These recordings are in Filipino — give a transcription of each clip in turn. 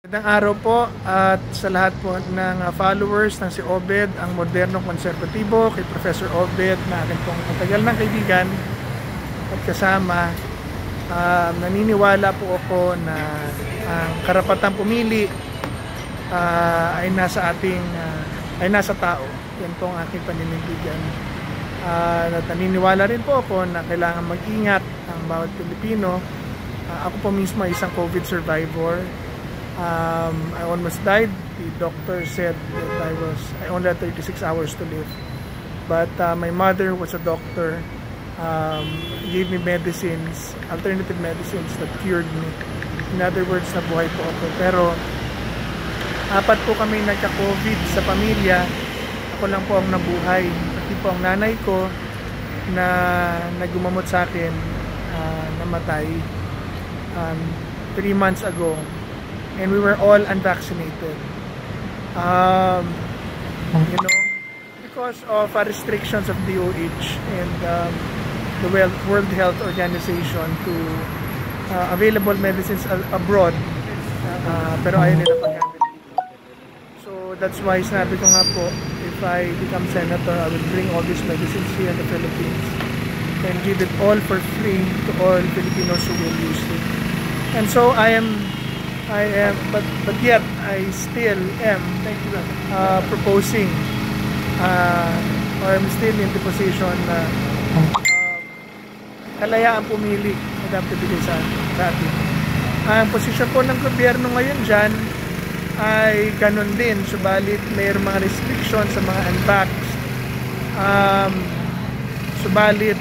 Magandang araw po at sa lahat po ng followers ng si Obed, ang modernong konserbatibo, kay Professor Obed na akin pong matagal ng kaibigan at kasama. Naniniwala po ako na ang karapatang pumili ay nasa tao. Yan po ang aking paninindigan. At naniniwala rin po ako na kailangan mag-ingat ang bawat Pilipino. Ako po mismo ay isang COVID survivor. I almost died. The doctor said that I only had 36 hours to live. But my mother was a doctor, gave me medicines, alternative medicines that cured me. In other words, nabuhay po ako. Pero apat po kami nagka-COVID sa pamilya. Ako lang po ang nabuhay. Pati po ang nanay ko na nagumamot sa akin, namatay 3 months ago. And we were all unvaccinated. Because of restrictions of DOH and the World Health Organization to available medicines abroad. Pero ayaw nila pag-handle. So that's why sinabi ko nga po, if I become senator, I will bring all these medicines here in the Philippines and give it all for free to all Filipinos who will use it. And so but yet I still am proposing or I'm still in the position na kalayaan pumili na dapat ibigay sa atin. Ang posisyon po ng gobyerno ngayon dyan ay ganun din, subalit mayroong mga restrictions sa mga unvaxxed. Subalit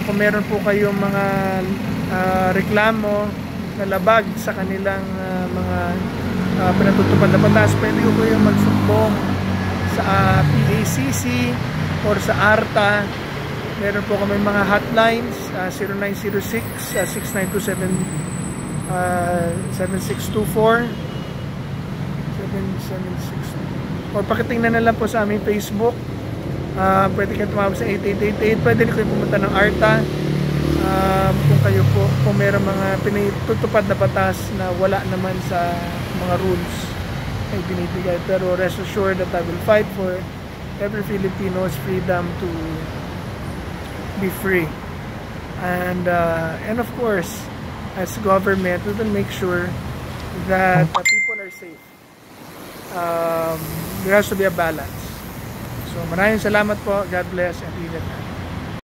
kung meron po kayong mga reklamo na labag sa kanilang mga pinatutupad na batas, pwede ko kayong magsumbong sa PACC or sa ARTA. Meron po kami mga hotlines, 0906-692-7624 or pakitingnan na lang po sa aming Facebook. Pwede kayo tumawag sa 8888. Pwede rin kayo pumunta ng ARTA kung mayroong mga pinatutupad na batas na wala naman sa mga rules ay binibigay. Pero rest assured that I will fight for every Filipino's freedom to be free. And of course, as government, we will make sure that the people are safe. There has to be a balance. So maraming salamat po. God bless and ingat.